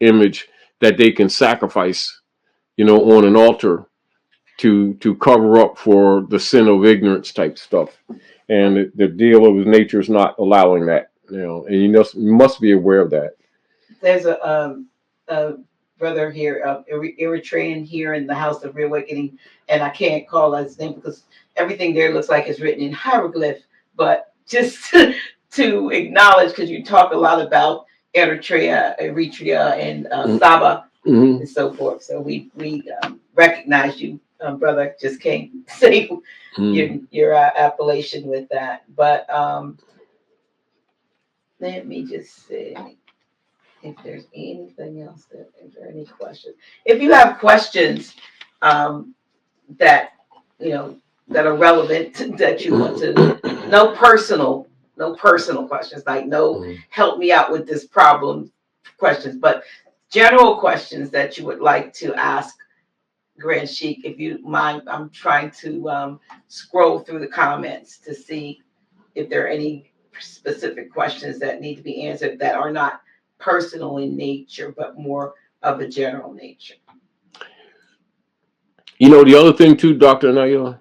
image that they can sacrifice, on an altar to cover up for the sin of ignorance type stuff. And the deal of nature is not allowing that, and you must be aware of that. There's a brother here, Eritrean here in the House of Reawakening, and I can't call his name because everything there looks like it's written in hieroglyph. But just to acknowledge, because you talk a lot about Eritrea, and Saba Mm-hmm. and so forth. So we recognize you, brother. Just can't say your appellation with that. But let me just see if there's anything else. Is there any questions? If you have questions that that are relevant that you want to, no personal questions, like no help me out with this problem questions, but general questions that you would like to ask Grand Sheik, if you mind. I'm trying to scroll through the comments to see if there are any specific questions that need to be answered that are not personal in nature, but more of a general nature. The other thing too, Dr. Naila,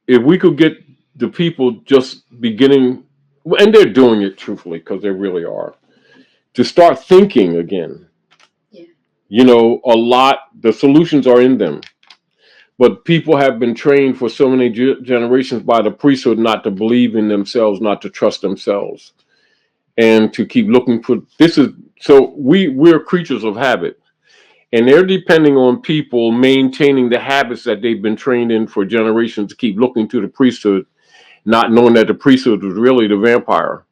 if we could get the people just beginning, and they're doing it truthfully because they really are, to start thinking again. Yeah. The solutions are in them. But people have been trained for so many generations by the priesthood not to believe in themselves, not to trust themselves, and to keep looking for so we're creatures of habit. And they're depending on people maintaining the habits that they've been trained in for generations to keep looking to the priesthood, not knowing that the priesthood was really the vampire.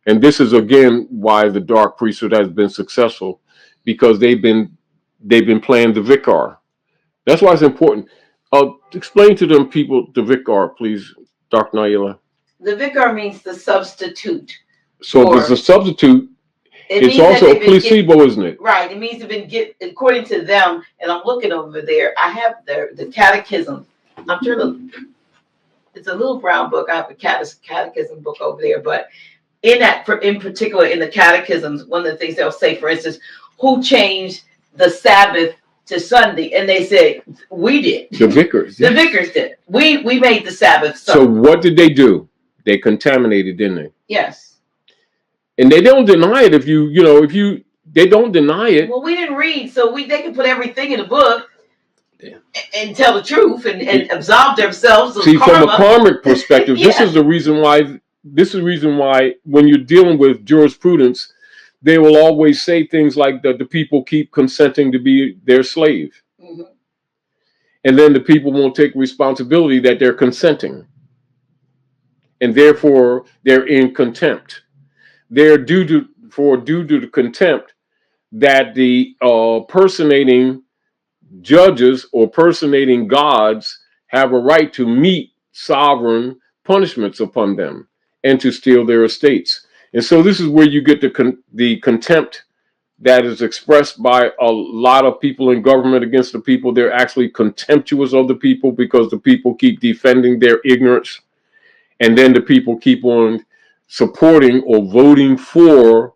And this is again why the dark priesthood has been successful, because they've been playing the vicar. That's why it's important. Explain to them people the vicar, please, Dr. Naila. The vicar means the substitute. So there's a substitute. It's also a placebo, isn't it? Right. It means according to them, and I'm looking over there, I have the catechism. I'm sure it's a little brown book. I have a catechism book over there. But in particular, in the catechisms, one of the things they'll say, for instance, who changed the Sabbath to Sunday? And they said, we did. The vicars. The vicars did. We made the Sabbath Sunday. So what did they do? They contaminated, didn't they? Yes. And they don't deny it. They don't deny it. Well, we didn't read, so they can put everything in the book and tell the truth and absolve themselves of karma. From a karmic perspective, Yeah. This is the reason why when you're dealing with jurisprudence, they will always say things like that the people keep consenting to be their slave. Mm-hmm. And then the people won't take responsibility that they're consenting. And therefore, they're in contempt. They're due to the contempt that the personating judges or personating gods have a right to meet sovereign punishments upon them and to steal their estates. And so this is where you get the contempt that is expressed by a lot of people in government against the people. They're actually contemptuous of the people because the people keep defending their ignorance. And then the people keep on supporting or voting for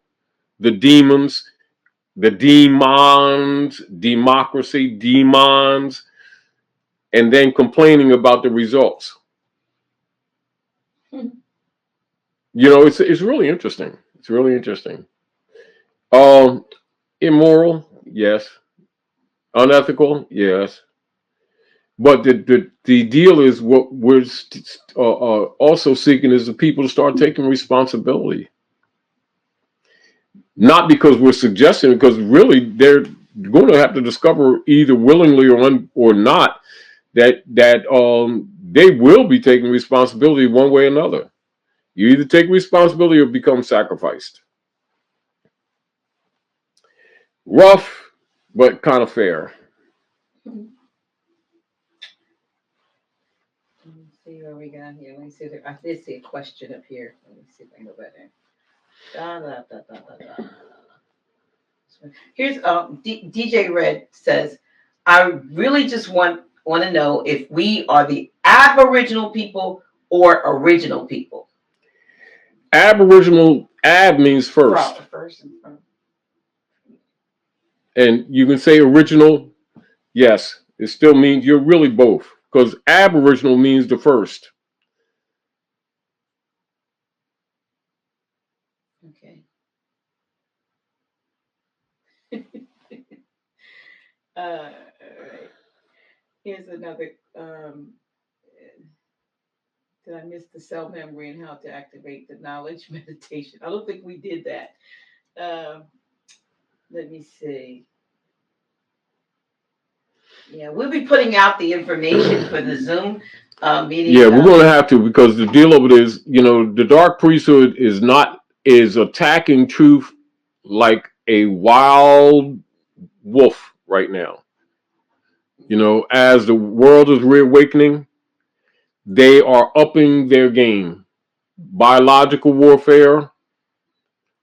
the demons, democracy, demons, and then complaining about the results. Mm-hmm. It's really interesting. It's really interesting. Immoral, yes. Unethical, yes. But the deal is, what we're also seeking is the people to start taking responsibility. Not because we're suggesting, because really they're going to have to discover either willingly or not that they will be taking responsibility one way or another. You either take responsibility or become sacrificed. Rough, but kind of fair. Let me see what we got here. Let me see. I did see a question up here. Let me see if I can go back there. Here's DJ Red says, I really just want to know if we are the Aboriginal people or original people. Aboriginal Ab means first. First and from. And you can say original. Yes, it still means you're really both. Because aboriginal means the first. Okay. All right. Here's another. Did I miss the cell memory and how to activate the knowledge meditation? I don't think we did that. Um, let me see. Yeah, we'll be putting out the information for the Zoom meeting. Yeah, we're going to have to, because the deal of it is, the dark priesthood is attacking truth like a wild wolf right now. As the world is reawakening, they are upping their game. Biological warfare,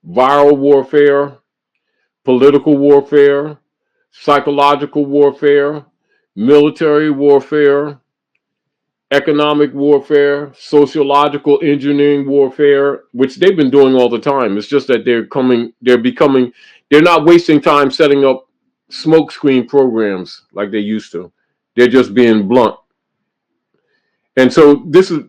viral warfare, political warfare, psychological warfare, military warfare, economic warfare, sociological engineering warfare, which they've been doing all the time. It's just that they're not wasting time setting up smokescreen programs like they used to. They're just being blunt. And so this is,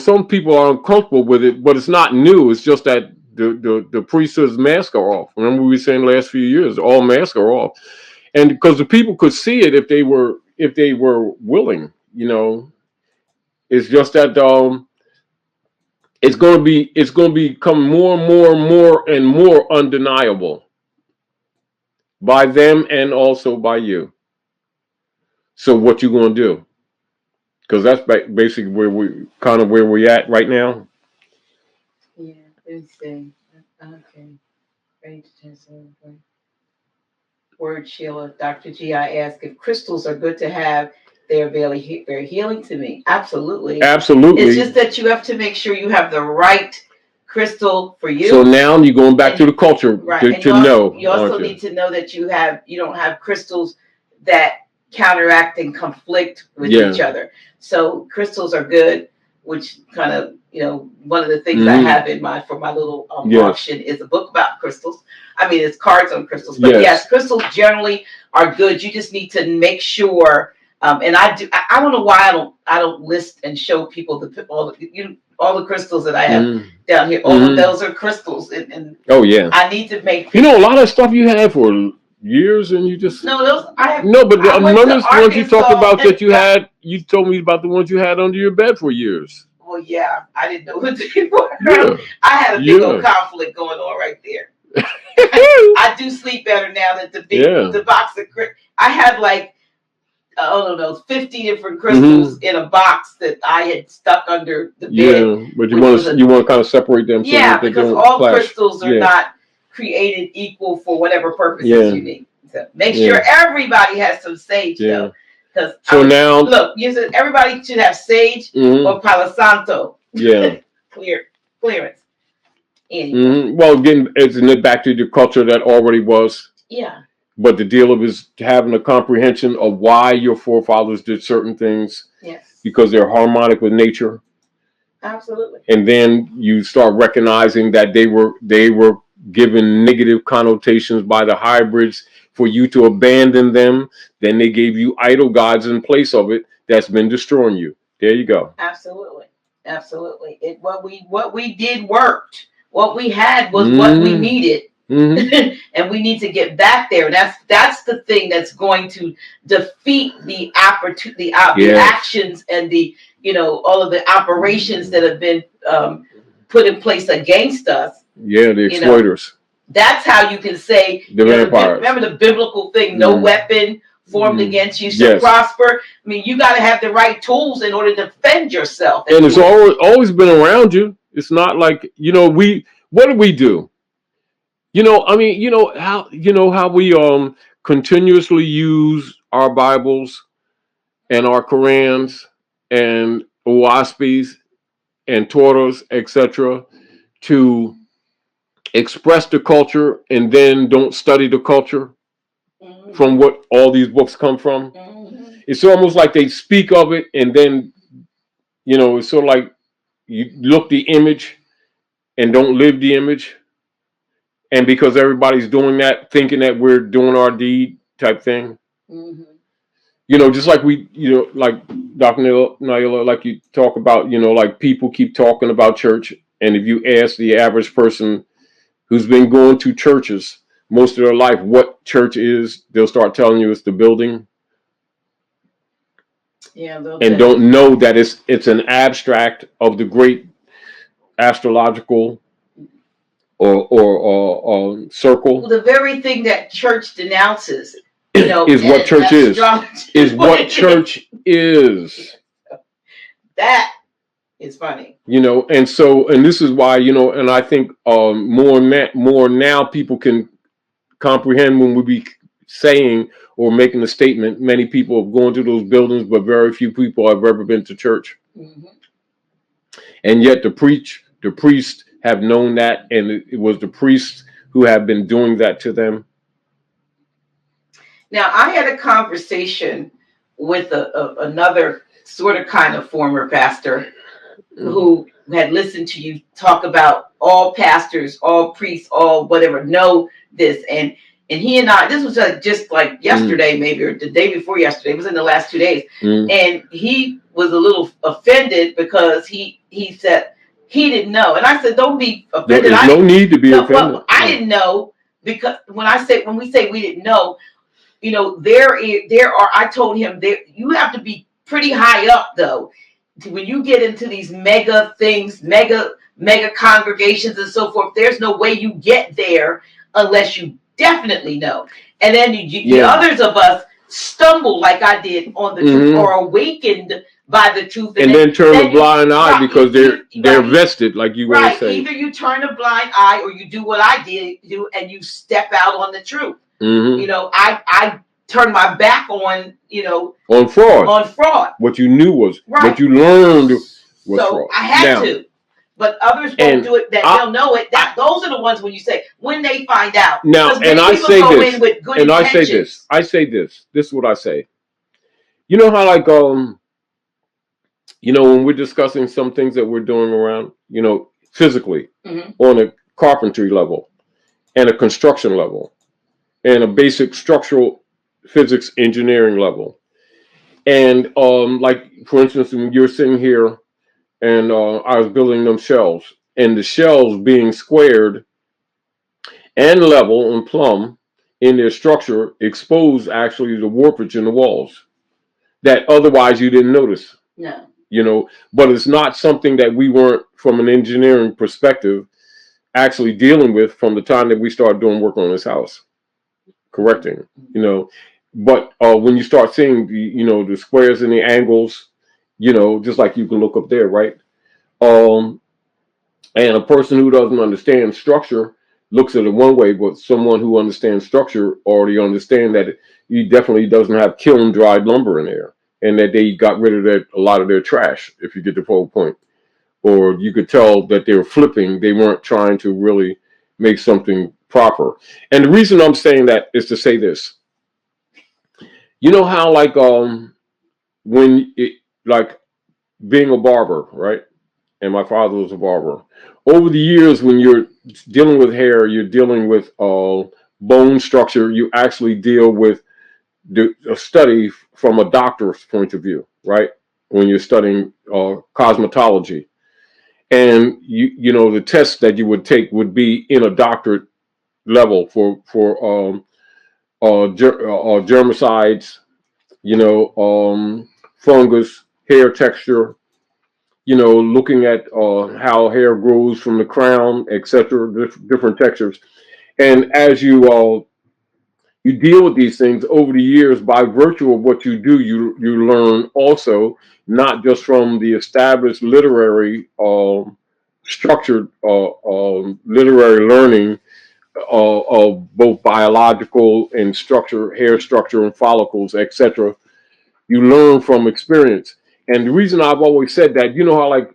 some people are uncomfortable with it, but it's not new. It's just that the priesthood's masks are off. Remember we were saying the last few years, all masks are off. And because the people could see it if they were willing, it's just that it's going to become more and more and more and more undeniable by them and also by you. So what you going to do? Because that's basically where we're at right now. Yeah, let me see. Okay. Ready to test everything. Word Sheila, Dr. G, I ask if crystals are good to have. They are very healing to me. Absolutely. Absolutely. It's just that you have to make sure you have the right crystal for you. So now you're going back to the culture, right? You also need to know that you don't have crystals that counteract and conflict with each other. So crystals are good, which kind of one of the things I have for my little auction is a book about crystals. I mean, it's cards on crystals, but yes, crystals generally are good. You just need to make sure. And I don't know why I don't list and show people all the crystals that I have down here. All of those are crystals, and oh yeah, I need to make. A lot of stuff you had for years, and you just those I have. No, but none of the ones you talked about that you had. You told me about the ones you had under your bed for years. Well, yeah, I didn't know what they were. Yeah. I had a big old conflict going on right there. I do sleep better now that the box of I had like I don't know 50 different crystals in a box that I had stuck under the bed. Yeah, but you want to kind of separate them. Yeah, so because all crystals are not created equal for whatever purposes you need. So make sure everybody has some sage though. Now look, everybody should have sage or Palo Santo. Yeah, clearance. Anyway. Well, again, isn't it back to the culture that already was? Yeah. But the deal of is having a comprehension of why your forefathers did certain things. Yes. Because they're harmonic with nature. Absolutely. And then you start recognizing that they were given negative connotations by the hybrids for you to abandon them. Then they gave you idol gods in place of it that's been destroying you. There you go. Absolutely. What we did worked. What we had was what we needed. And we need to get back there. That's the thing that's going to defeat the actions and the all of the operations that have been put in place against us. Yeah, the exploiters. That's how you can say the vampires. Remember the biblical thing: no weapon formed against you shall prosper. I mean, you got to have the right tools in order to defend yourself. And it's always been around you. It's not like what do we do? How we continuously use our Bibles and our Qurans and Owaspis and Torahs, etc., to express the culture and then don't study the culture from what all these books come from. It's almost like they speak of it and then, it's sort of like you look the image and don't live the image. And because everybody's doing that, thinking that we're doing our deed type thing. Mm-hmm. Just like like Dr. Naila, like you talk about, like people keep talking about church. And if you ask the average person who's been going to churches most of their life what church is, they'll start telling you it's the building. Yeah, and don't know that it's an abstract of the great astrological or circle. Well, the very thing that church denounces, is what church is. Is what church is. That is funny. And this is why, and I think more now people can comprehend when we be saying or making a statement. Many people have gone to those buildings, but very few people have ever been to church. Mm-hmm. And yet the priests have known that, and it was the priests who have been doing that to them. Now, I had a conversation with another sort of kind of former pastor who had listened to you talk about all pastors, all priests, all whatever know this. And he and I, this was just like yesterday, maybe, or the day before yesterday. It was in the last 2 days. And he was a little offended because he said he didn't know. And I said, don't be offended. There's no need to be offended. Well, I didn't know, because when we say we didn't know, there are, I told him, you have to be pretty high up, though, when you get into these mega things, mega congregations and so forth. There's no way you get there unless you definitely know. And then the others of us stumble like I did on the truth, or awakened by the truth, and then turn a blind eye because they're vested, like you were saying. Either you turn a blind eye or you do what I did do, and you step out on the truth. Mm-hmm. I turned my back on on fraud. What you knew was what you learned was fraud. I had to. But others won't do it. They'll know it. Those are the ones when you say, when they find out. Now, and I say this, and I say this. This is what I say. You know how, like, when we're discussing some things that we're doing around, physically, on a carpentry level, and a construction level, and a basic structural physics engineering level, and like, for instance, when you're sitting here. And I was building them shelves, and the shelves being squared and level and plumb in their structure expose actually the warpage in the walls that otherwise you didn't notice. No. But it's not something that we weren't, from an engineering perspective, actually dealing with from the time that we started doing work on this house, correcting. But when you start seeing the squares and the angles. Just like you can look up there, right? And a person who doesn't understand structure looks at it one way, but someone who understands structure already understand that he definitely doesn't have kiln dried lumber in there, and that they got rid of a lot of their trash, if you get the whole point. Or you could tell that they were flipping; they weren't trying to really make something proper. And the reason I'm saying that is to say this. You know how, like, like being a barber, right? And my father was a barber. Over the years, when you're dealing with hair, you're dealing with bone structure. You actually deal with a study from a doctor's point of view, right? When you're studying cosmetology, and the tests that you would take would be in a doctorate level for germicides, fungus, hair texture, looking at how hair grows from the crown, etc., different textures. And as you deal with these things over the years, by virtue of what you do, you learn also, not just from the established literary structured literary learning of both biological and hair structure and follicles, etc. You learn from experience. And the reason I've always said that, how, like,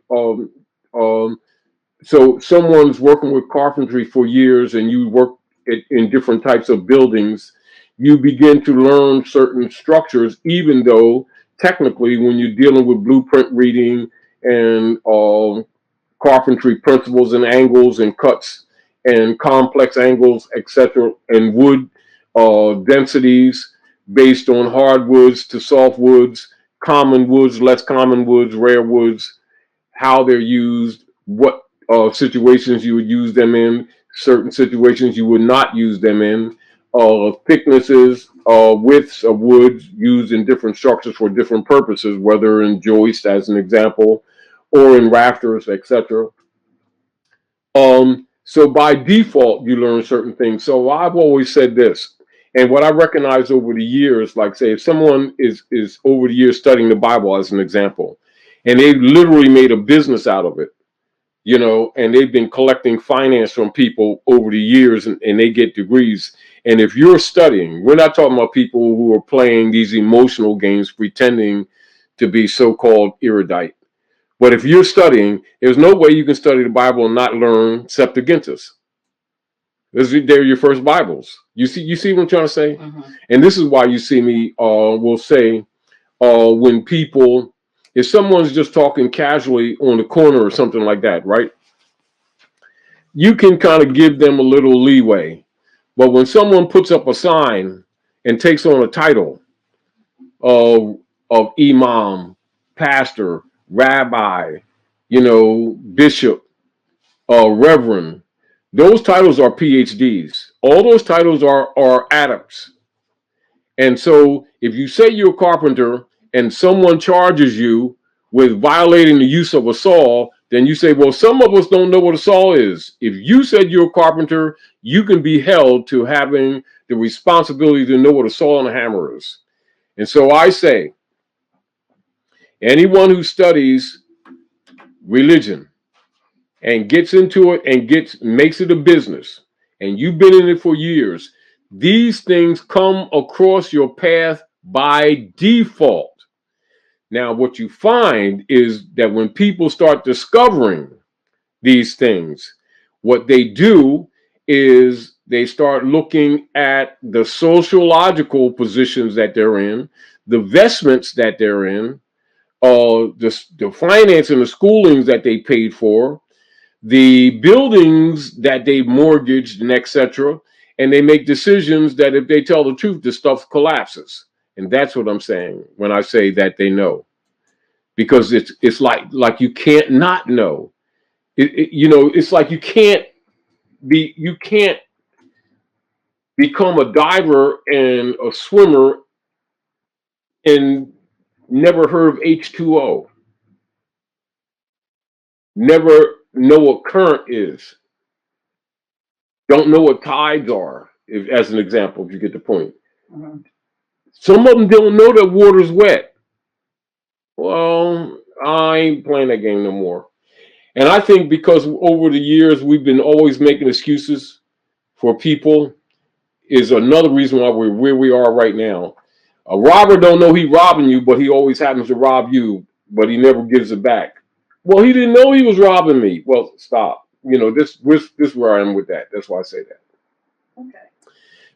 so someone's working with carpentry for years, and you work in different types of buildings, you begin to learn certain structures, even though technically when you're dealing with blueprint reading and carpentry principles and angles and cuts and complex angles, etc., and wood densities based on hardwoods to softwoods, common woods, less common woods, rare woods, how they're used, what situations you would use them in, certain situations you would not use them in, thicknesses, widths of wood used in different structures for different purposes, whether in joists, as an example, or in rafters, etc. So by default, you learn certain things. So I've always said this, and what I recognize over the years, like say, if someone is over the years studying the Bible, as an example, and they've literally made a business out of it, you know, and they've been collecting finance from people over the years, and they get degrees. And if you're studying, we're not talking about people who are playing these emotional games, pretending to be so-called erudite. But if you're studying, there's no way you can study the Bible and not learn Septuagintus. They're your first Bibles. You see what I'm trying to say? Mm-hmm. And this is why you see me will say when people, if someone's just talking casually on the corner or something like that, right? You can kind of give them a little leeway. But when someone puts up a sign and takes on a title of imam, pastor, rabbi, you know, bishop, reverend, those titles are PhDs. All those titles are adepts. And so if you say you're a carpenter and someone charges you with violating the use of a saw, then you say, well, some of us don't know what a saw is. If you said you're a carpenter, you can be held to having the responsibility to know what a saw and a hammer is. And so I say, anyone who studies religion and gets into it and makes it a business, and you've been in it for years, these things come across your path by default. Now, what you find is that when people start discovering these things, what they do is they start looking at the sociological positions that they're in, the vestments that they're in, the finance and the schoolings that they paid for, the buildings that they mortgaged, and etc. And they make decisions that if they tell the truth, this stuff collapses. And that's what I'm saying when I say that they know, because it's like you can't not know. You know, it's like you can't become a diver and a swimmer and never heard of H2O, never know what current is, don't know what tides are, as an example, if you get the point. Mm-hmm. Some of them don't know that water's wet. Well, I ain't playing that game no more. And I think because over the years we've been always making excuses for people is another reason why we're where we are right now. A robber don't know he robbing you, but he always happens to rob you, but he never gives it back. Well, he didn't know he was robbing me. Well, stop. You know, this is where I am with that. That's why I say that. Okay.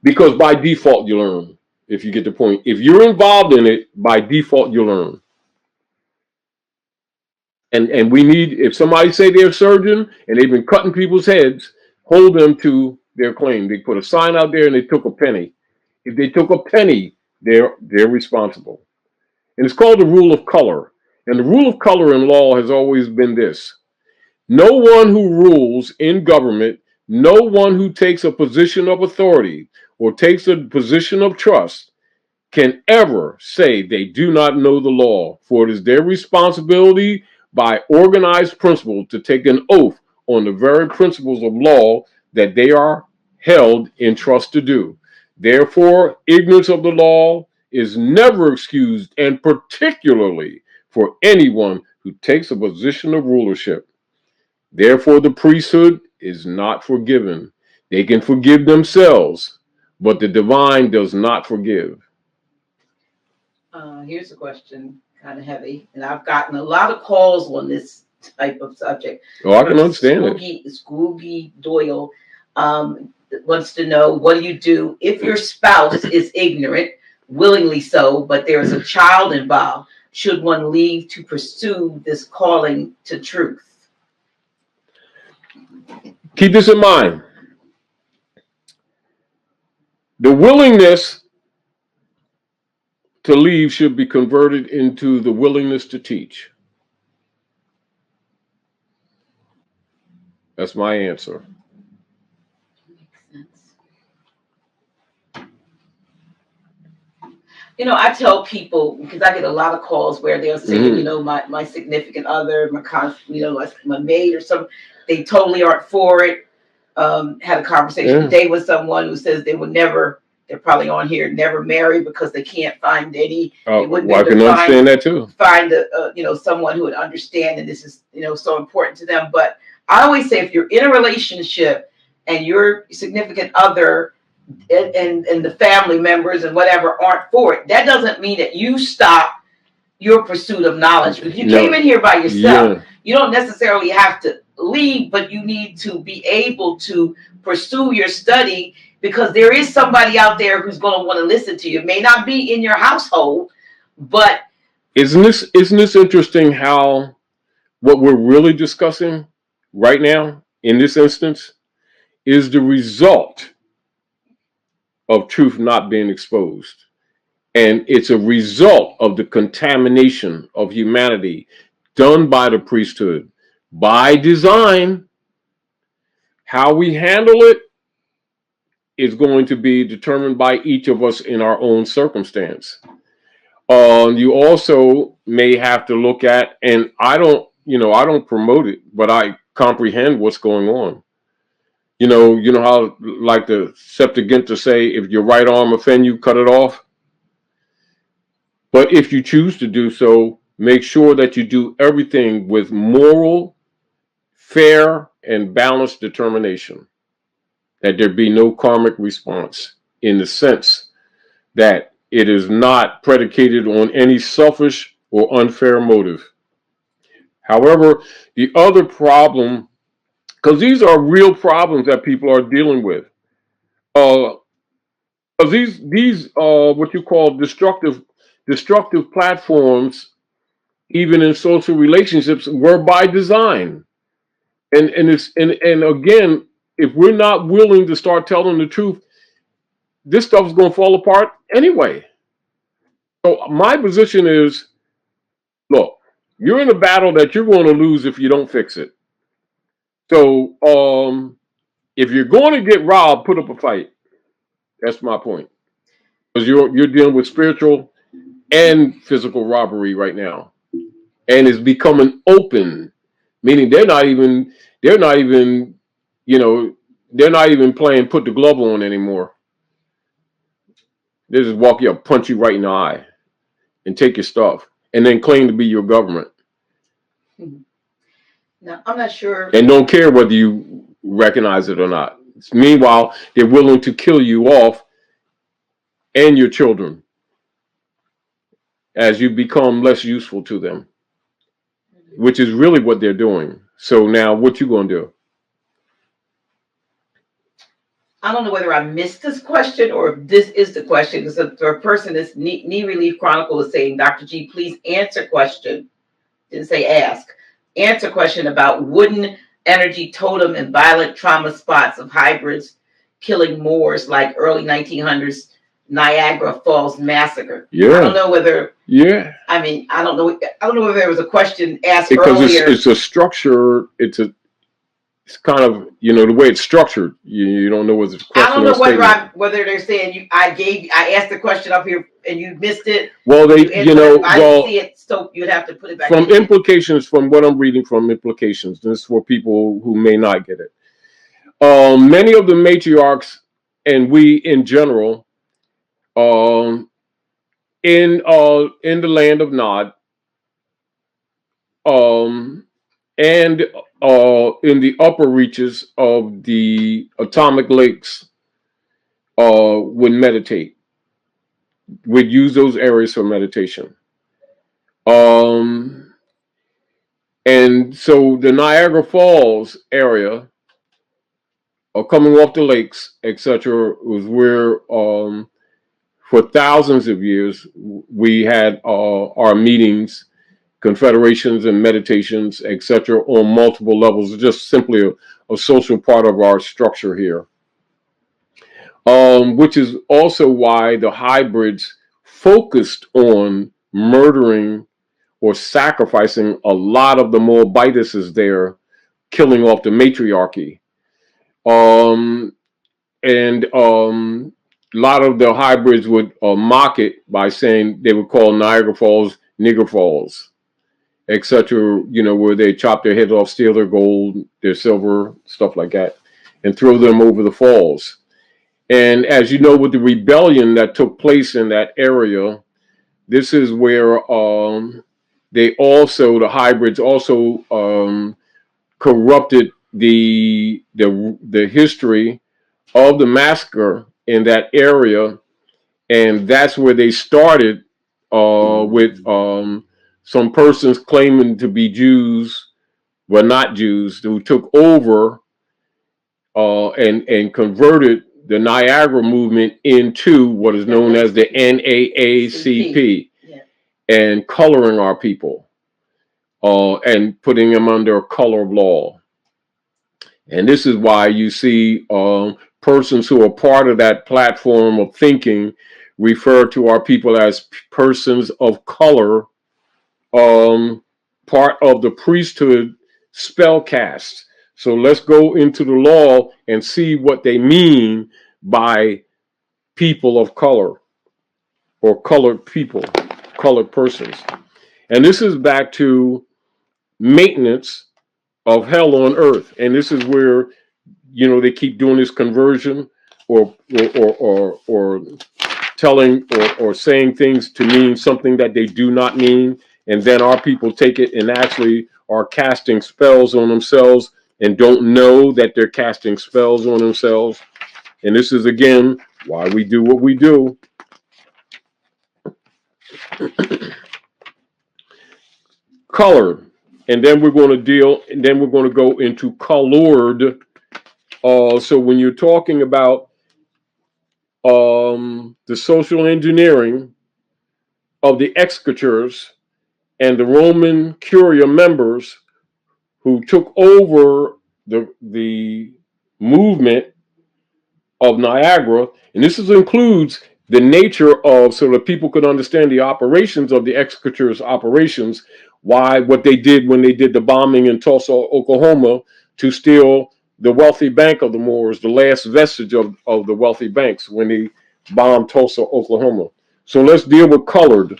Because by default you learn, if you get the point. If you're involved in it, by default you learn. And we need, if somebody say they're a surgeon and they've been cutting people's heads, hold them to their claim. They put a sign out there and they took a penny. If they took a penny, they're responsible. And it's called the rule of color. And the rule of color in law has always been this: no one who rules in government, no one who takes a position of authority or takes a position of trust can ever say they do not know the law, for it is their responsibility by organized principle to take an oath on the very principles of law that they are held in trust to do. Therefore, ignorance of the law is never excused, and particularly for anyone who takes a position of rulership. Therefore, the priesthood is not forgiven. They can forgive themselves, but the divine does not forgive. Here's a question, kind of heavy, and I've gotten a lot of calls on this type of subject. Oh, I can understand it. Scroogy Doyle wants to know, what do you do if your spouse is ignorant, willingly so, but there's a child involved? Should one leave to pursue this calling to truth? Keep this in mind. The willingness to leave should be converted into the willingness to teach. That's my answer. Makes sense. You know, I tell people, because I get a lot of calls where they'll say, you know, my significant other, my maid or something, they totally aren't for it. Had a conversation today with someone who says they're probably on here, never marry because they can't find any. They wouldn't be able to understand that too. Find someone who would understand, and this is, so important to them. But I always say, if you're in a relationship and your significant other and the family members and whatever aren't for it, that doesn't mean that you stop your pursuit of knowledge. If you came in here by yourself, you don't necessarily have to leave, but you need to be able to pursue your study, because there is somebody out there who's going to want to listen to you. It may not be in your household, but isn't this interesting how what we're really discussing right now in this instance is the result of truth not being exposed. And it's a result of the contamination of humanity done by the priesthood by design. How we handle it is going to be determined by each of us in our own circumstance. You also may have to look at, and I don't promote it, but I comprehend what's going on. You know how, like the Septuagint to say, if your right arm offend you, cut it off. But if you choose to do so, make sure that you do everything with moral, fair, and balanced determination. That there be no karmic response, in the sense that it is not predicated on any selfish or unfair motive. However, the other problem, because these are real problems that people are dealing with, because these what you call destructive platforms, even in social relationships, were by design. And again, if we're not willing to start telling the truth, this stuff is going to fall apart anyway. So my position is, look, you're in a battle that you're going to lose if you don't fix it. So if you're going to get robbed, put up a fight. That's my point. Because you're dealing with spiritual and physical robbery right now, and it's becoming open, meaning they're not even playing put the glove on anymore. They just walk you up, punch you right in the eye, and take your stuff, and then claim to be your government. Now, I'm not sure. And don't care whether you recognize it or not. Meanwhile, they're willing to kill you off and your children as you become less useful to them, which is really what they're doing. So now what you going to do? I don't know whether I missed this question or if this is the question. Because a person, this Knee Relief Chronicle, is saying, Dr. G, please answer question. Didn't say ask. Answer question about wooden energy totem and violent trauma spots of hybrids killing Moors like early 1900s Niagara Falls massacre. Yeah. I don't know whether. Yeah. I mean, I don't know whether there was a question asked because earlier. It's a structure. It's kind of, the way it's structured. You don't know whether it's a question. I don't know whether they're saying I asked the question up here and you missed it. Well, I didn't see it, so you'd have to put it back. From implications, from what I'm reading from implications, this is for people who may not get it. Many of the matriarchs, and we in general, in the land of Nod, and in the upper reaches of the atomic lakes, would meditate. Would use those areas for meditation. And so the Niagara Falls area, coming off the lakes, etc., was where for thousands of years we had our meetings, confederations, and meditations, etc., on multiple levels. Just simply a social part of our structure here. which is also why the hybrids focused on murdering or sacrificing a lot of the Moabitises there, killing off the matriarchy. Um, and a lot of the hybrids would mock it by saying they would call Niagara Falls Nigger Falls, etc. You know, where they chop their heads off, steal their gold, their silver, stuff like that, and throw them over the falls. And as you know, with the rebellion that took place in that area, this is where the hybrids also corrupted the history of the massacre in that area, and that's where they started with some persons claiming to be Jews, but not Jews, who took over and converted the Niagara movement into what is known as the NAACP, yeah, and coloring our people and putting them under a color of law. And this is why you see persons who are part of that platform of thinking refer to our people as persons of color, part of the priesthood spell cast. So let's go into the law and see what they mean by people of color or colored people, colored persons. And this is back to maintenance of hell on earth. And this is where, you know, they keep doing this conversion or telling or saying things to mean something that they do not mean. And then our people take it and actually are casting spells on themselves and don't know that they're casting spells on themselves. And this is, again, why we do what we do. Colored. And then we're going to go into colored. So when you're talking about the social engineering of the executors and the Roman Curia members who took over the movement of Niagara, and this includes the nature of, so that people could understand the operations of the executors' operations, what they did when they did the bombing in Tulsa, Oklahoma, to steal the wealthy bank of the Moors, the last vestige of the wealthy banks when they bombed Tulsa, Oklahoma. So let's deal with colored.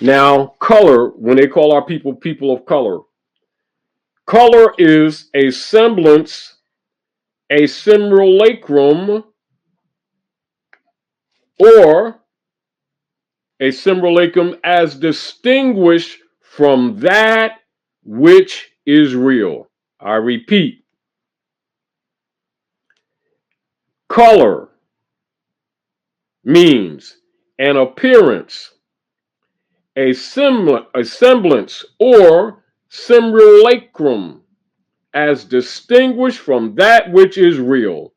Now, color, when they call our people people of color, color is a semblance, a simulacrum, or a simulacrum as distinguished from that which is real. I repeat, color means an appearance, a semblance, or simulacrum as distinguished from that which is real,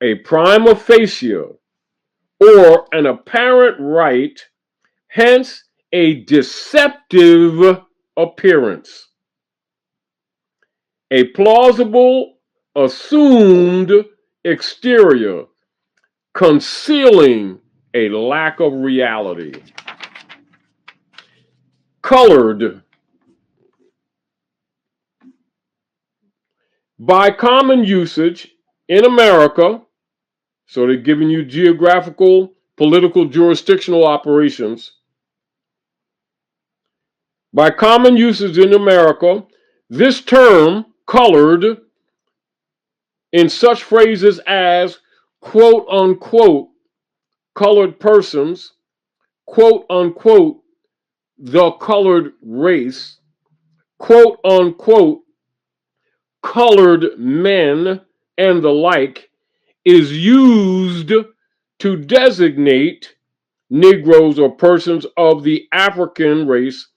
a prima facie, or an apparent right, hence a deceptive appearance, a plausible assumed exterior, concealing a lack of reality. Colored. By common usage in America, so they're giving you geographical, political, jurisdictional operations. By common usage in America, this term, colored, in such phrases as quote unquote colored persons, quote unquote the colored race, quote unquote colored men, and the like, is used to designate Negroes or persons of the African race,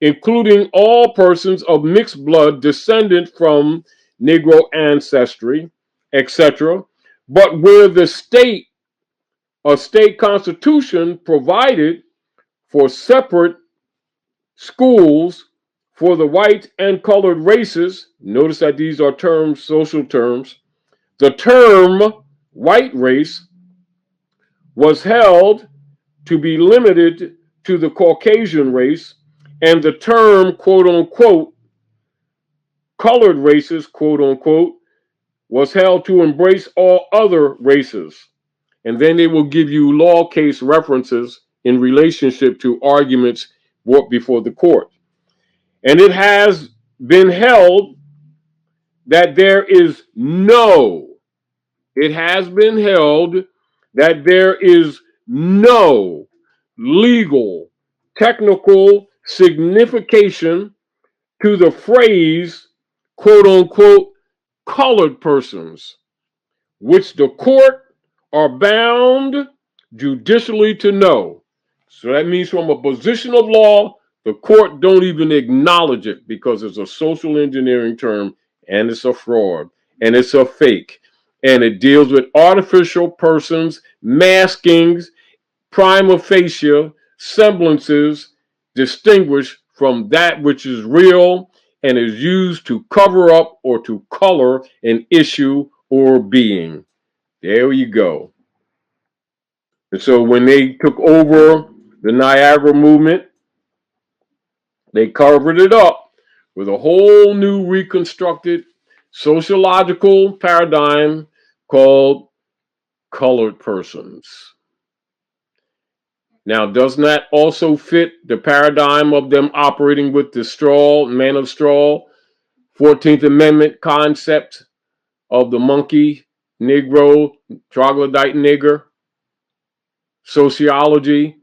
including all persons of mixed blood descendant from Negro ancestry, etc. But where a state constitution provided for separate schools for the white and colored races, notice that these are terms, social terms, The term white race was held to be limited to the Caucasian race, and the term quote unquote colored races quote unquote was held to embrace all other races. And then they will give you law case references in relationship to arguments brought before the court. And it has been held that there is no, it has been held that there is no legal, technical signification to the phrase, quote unquote, colored persons, which the court are bound judicially to know. So that means from a position of law, the court don't even acknowledge it because it's a social engineering term and it's a fraud and it's a fake. And it deals with artificial persons, maskings, prima facie semblances distinguished from that which is real and is used to cover up or to color an issue or being. There you go. And so when they took over the Niagara movement, they covered it up with a whole new reconstructed sociological paradigm called colored persons. Now, doesn't that also fit the paradigm of them operating with the straw, man of straw, 14th Amendment concept of the monkey, Negro, troglodyte nigger, sociology,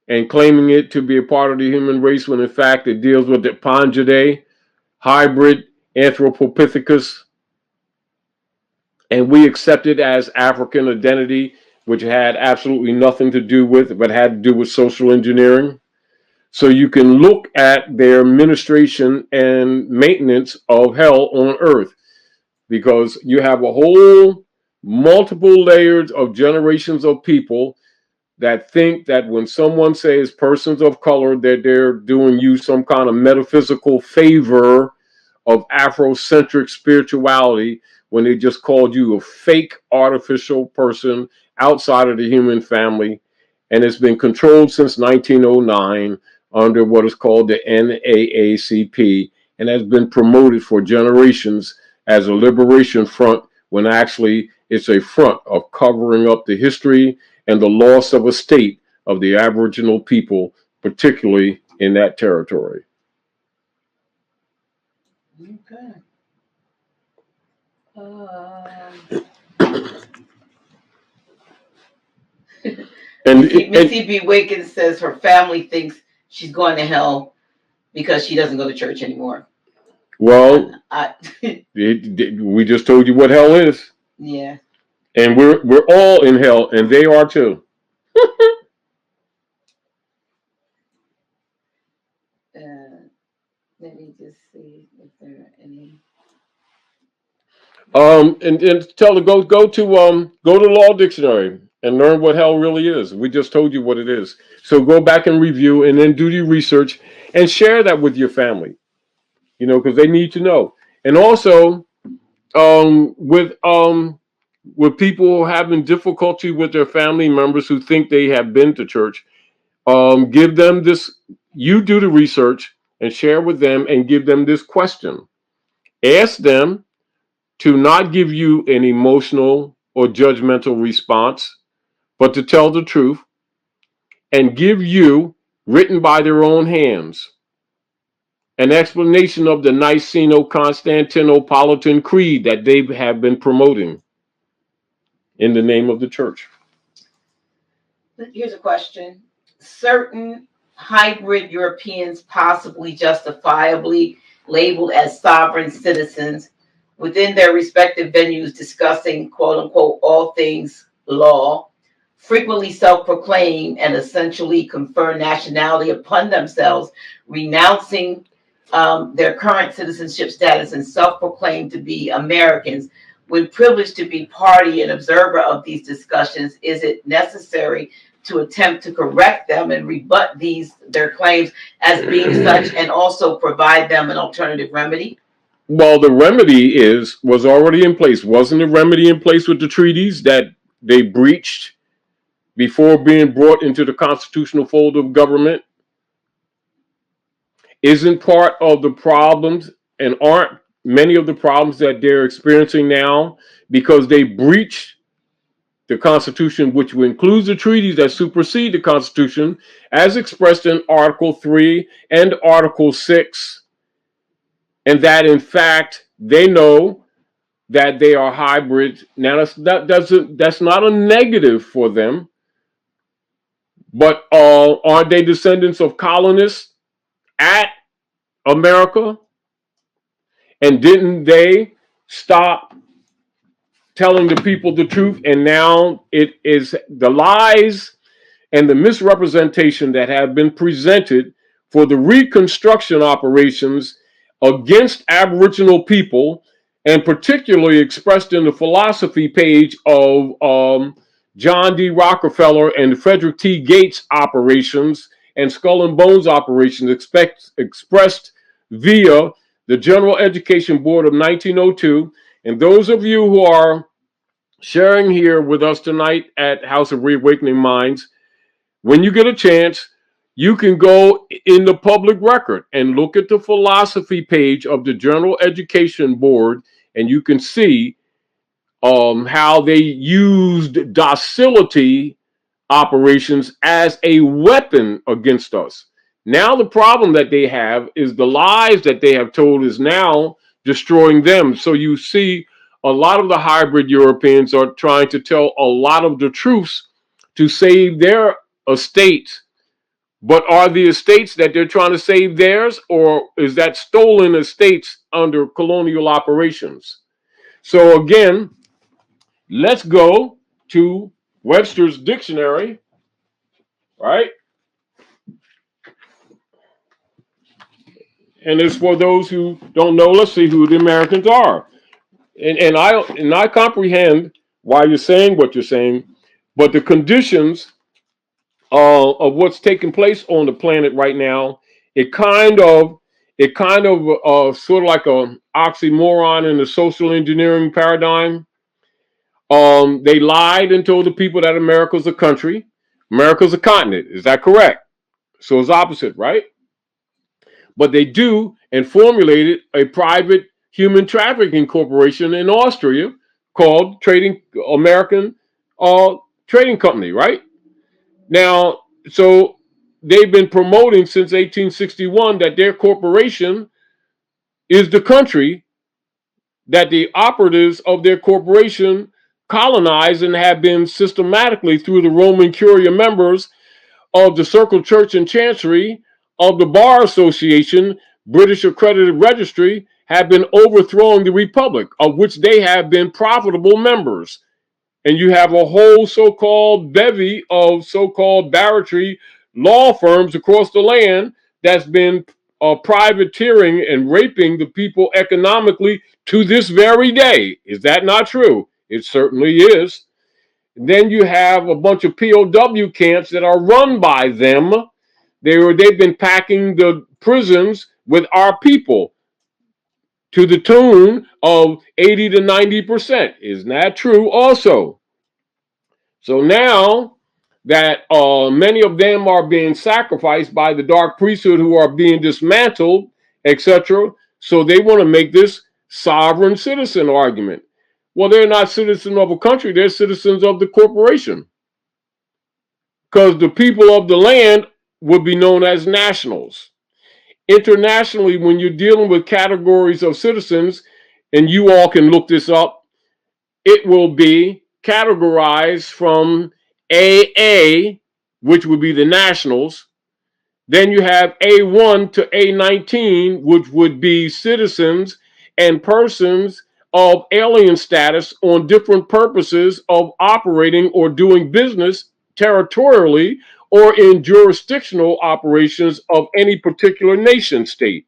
and claiming it to be a part of the human race when in fact it deals with the Pangidae, hybrid Anthropopithecus, and we accept it as African identity, which had absolutely nothing to do with, but had to do with social engineering. So you can look at their administration and maintenance of hell on earth, because you have a whole multiple layers of generations of people that think that when someone says persons of color, that they're doing you some kind of metaphysical favor of Afrocentric spirituality when they just called you a fake artificial person outside of the human family. And it's been controlled since 1909 under what is called the NAACP and has been promoted for generations as a liberation front when actually it's a front of covering up the history and the loss of a state of the Aboriginal people, particularly in that territory. Okay. And Missy B. Wiggins says her family thinks she's going to hell because she doesn't go to church anymore. Well, we just told you what hell is. Yeah. And we're all in hell, and they are too. Let me just see if there are any. And tell the go to Law Dictionary and learn what hell really is. We just told you what it is. So go back and review, and then do your research and share that with your family. You know, because they need to know. And also, with people having difficulty with their family members who think they have been to church, give them this. You do the research and share with them, and give them this question. Ask them to not give you an emotional or judgmental response, but to tell the truth and give you, written by their own hands, an explanation of the Niceno-Constantinopolitan Creed that they have been promoting in the name of the church. Here's a question. Certain hybrid Europeans, possibly justifiably labeled as sovereign citizens within their respective venues, discussing quote unquote all things law, frequently self-proclaim and essentially confer nationality upon themselves, renouncing their current citizenship status and self-proclaim to be Americans. When privileged to be party and observer of these discussions, is it necessary to attempt to correct them and rebut their claims as being such, and also provide them an alternative remedy? Well, the remedy was already in place. Wasn't the remedy in place with the treaties that they breached before being brought into the constitutional fold of government? Isn't part of the problems, and aren't many of the problems that they're experiencing now because they breached the Constitution, which includes the treaties that supersede the Constitution, as expressed in Article 3 and Article 6, and that in fact they know that they are hybrids. Now that's not a negative for them, but aren't they descendants of colonists at America? And didn't they stop telling the people the truth? And now it is the lies and the misrepresentation that have been presented for the reconstruction operations against Aboriginal people, and particularly expressed in the philosophy page of John D. Rockefeller and Frederick T. Gates operations and Skull and Bones operations, expressed via the General Education Board of 1902. And those of you who are sharing here with us tonight at House of Reawakening Minds, when you get a chance, you can go in the public record and look at the philosophy page of the General Education Board, and you can see how they used docility operations as a weapon against us. Now the problem that they have is the lies that they have told is now destroying them. So you see a lot of the hybrid Europeans are trying to tell a lot of the truths to save their estates. But are the estates that they're trying to save theirs, or is that stolen estates under colonial operations? So again, let's go to Webster's dictionary, right? And it's for those who don't know, let's see who the Americans are. And I comprehend why you're saying what you're saying, but the conditions of what's taking place on the planet right now, it kind of sort of like a oxymoron in the social engineering paradigm. They lied and told the people that America's a country, America's a continent. Is that correct? So it's opposite, right? But they do and formulated a private human trafficking corporation in Austria called Trading American Trading Company, right? Now, so they've been promoting since 1861 that their corporation is the country that the operatives of their corporation colonized and have been systematically through the Roman Curia members of the Circle Church and Chancery of the Bar Association, British Accredited Registry, have been overthrowing the Republic, of which they have been profitable members. And you have a whole so-called bevy of so-called barratry law firms across the land that's been privateering and raping the people economically to this very day. Is that not true? It certainly is. Then you have a bunch of POW camps that are run by them. They've been packing the prisons with our people to the tune of 80 to 90%. Isn't that true also? So now that many of them are being sacrificed by the dark priesthood who are being dismantled, etc., so they want to make this sovereign citizen argument. Well, they're not citizens of a country, they're citizens of the corporation. Because the people of the land would be known as nationals. Internationally, when you're dealing with categories of citizens, and you all can look this up, it will be categorized from AA, which would be the nationals. Then you have A1 to A19, which would be citizens and persons of alien status on different purposes of operating or doing business territorially or in jurisdictional operations of any particular nation state.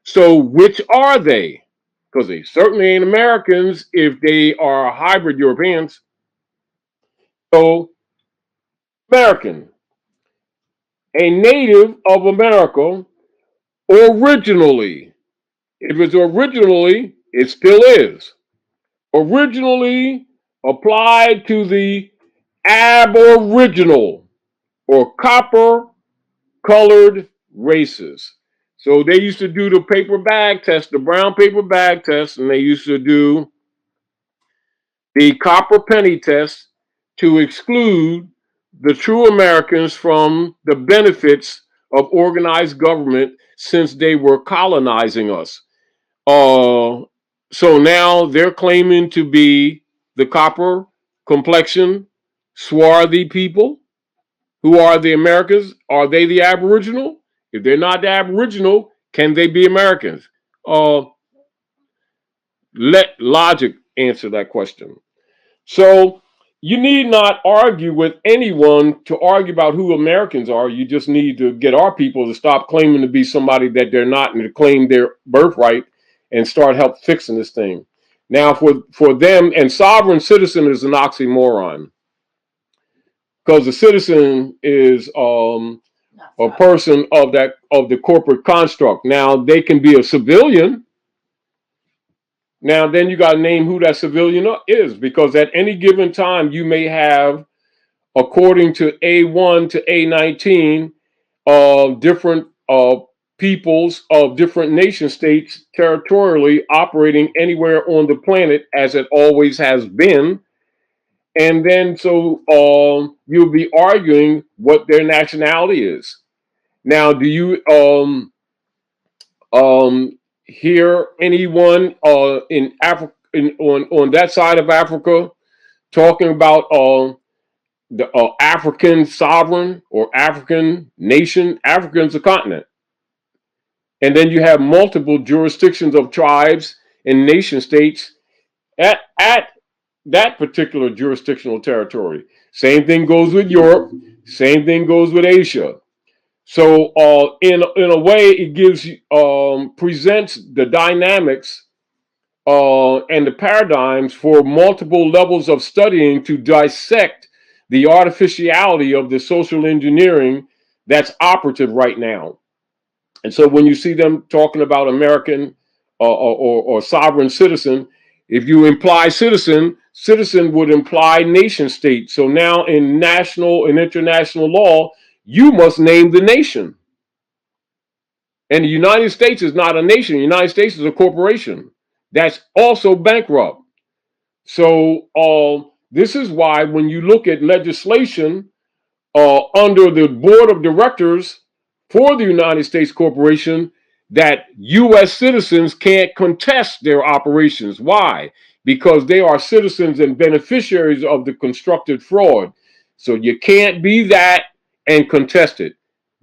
So which are they? Because they certainly ain't Americans if they are hybrid Europeans. So American, a native of America originally. It was originally, it still is, originally applied to the aboriginal or copper colored races. So they used to do the paper bag test, the brown paper bag test, and they used to do the copper penny test to exclude the true Americans from the benefits of organized government since they were colonizing us. Uh, so now they're claiming to be the copper complexion, swarthy people. Who are the Americans? Are they the Aboriginal? If they're not the Aboriginal, can they be Americans? Uh, let logic answer that question. So you need not argue with anyone to argue about who Americans are. You just need to get our people to stop claiming to be somebody that they're not and to claim their birthright and start help fixing this thing. Now, for them, and sovereign citizen is an oxymoron because the citizen is a person of the corporate construct. Now they can be a civilian. Now then you got to name who that civilian is, because at any given time you may have, according to A1 to A19, different peoples of different nation states territorially operating anywhere on the planet as it always has been. And then so you'll be arguing what their nationality is. Now, do you hear anyone in Africa, on that side of Africa, talking about the African sovereign or African nation? African's a continent. And then you have multiple jurisdictions of tribes and nation states at that particular jurisdictional territory. Same thing goes with Europe. Same thing goes with Asia. So in a way, it gives presents the dynamics and the paradigms for multiple levels of studying to dissect the artificiality of the social engineering that's operative right now. And so when you see them talking about American or sovereign citizen, if you imply citizen, citizen would imply nation state. So now in national and international law, you must name the nation. And the United States is not a nation. The United States is a corporation that's also bankrupt. So this is why when you look at legislation under the board of directors for the United States Corporation, that U.S. citizens can't contest their operations. Why? Because they are citizens and beneficiaries of the constructed fraud. So you can't be that and contest it.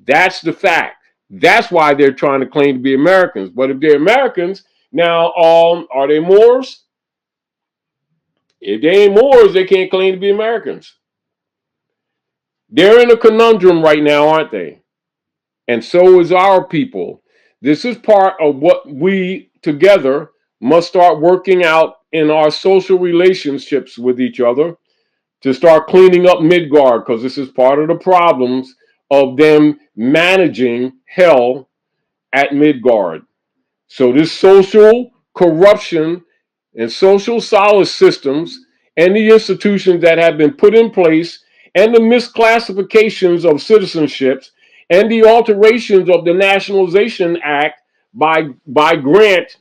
That's the fact. That's why they're trying to claim to be Americans. But if they're Americans, now are they Moors? If they ain't Moors, they can't claim to be Americans. They're in a conundrum right now, aren't they? And so is our people. This is part of what we together must start working out in our social relationships with each other to start cleaning up Midgard, because this is part of the problems of them managing hell at Midgard. So this social corruption and social solace systems and the institutions that have been put in place and the misclassifications of citizenships and the alterations of the Nationalization Act by Grant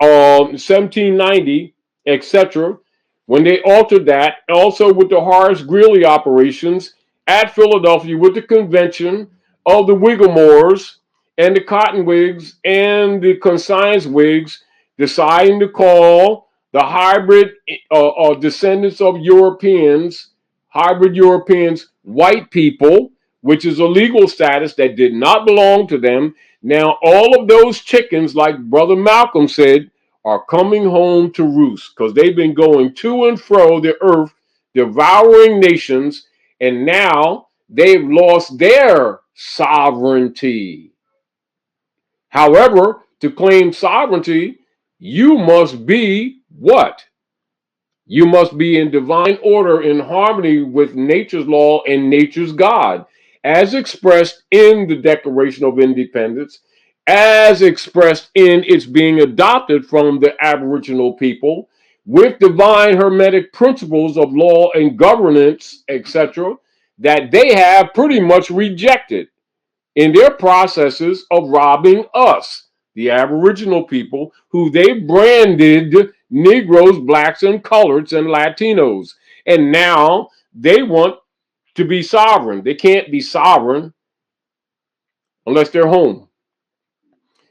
1790, etc., when they altered that, also with the Horace Greeley operations at Philadelphia with the convention of the Whigamores and the Cottonwigs and the Conscience Whigs deciding to call the hybrid descendants of Europeans, hybrid Europeans, white people, which is a legal status that did not belong to them. Now, all of those chickens, like Brother Malcolm said, are coming home to roost because they've been going to and fro the earth, devouring nations, and now they've lost their sovereignty. However, to claim sovereignty, you must be what? You must be in divine order, in harmony with nature's law and nature's God, as expressed in the Declaration of Independence, as expressed in its being adopted from the Aboriginal people with divine hermetic principles of law and governance, etc., that they have pretty much rejected in their processes of robbing us, the Aboriginal people, who they branded Negroes, blacks, and coloreds and Latinos. And now they want to be sovereign. They can't be sovereign unless they're home.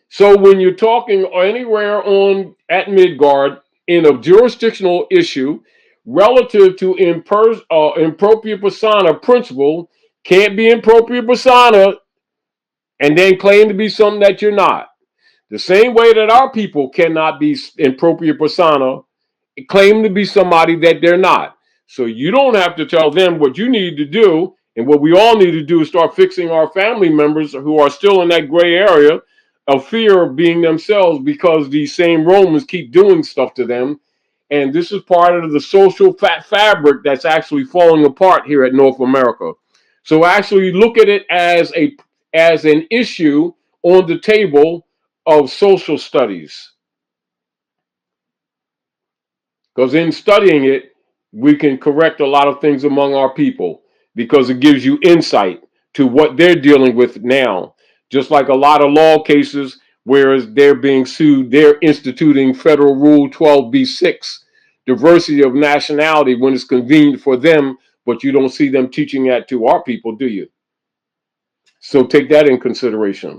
So when you're talking anywhere on at Midgard in a jurisdictional issue relative to impropria persona principle, can't be impropria persona and then claim to be something that you're not. The same way that our people cannot be impropria persona, claim to be somebody that they're not. So you don't have to tell them what you need to do, and what we all need to do is start fixing our family members who are still in that gray area of fear of being themselves because these same Romans keep doing stuff to them. And this is part of the social fabric that's actually falling apart here at North America. So actually look at it as an issue on the table of social studies. Because in studying it, we can correct a lot of things among our people because it gives you insight to what they're dealing with now. Just like a lot of law cases, whereas they're being sued, they're instituting Federal Rule 12b-6, diversity of nationality when it's convenient for them, but you don't see them teaching that to our people, do you? So take that in consideration.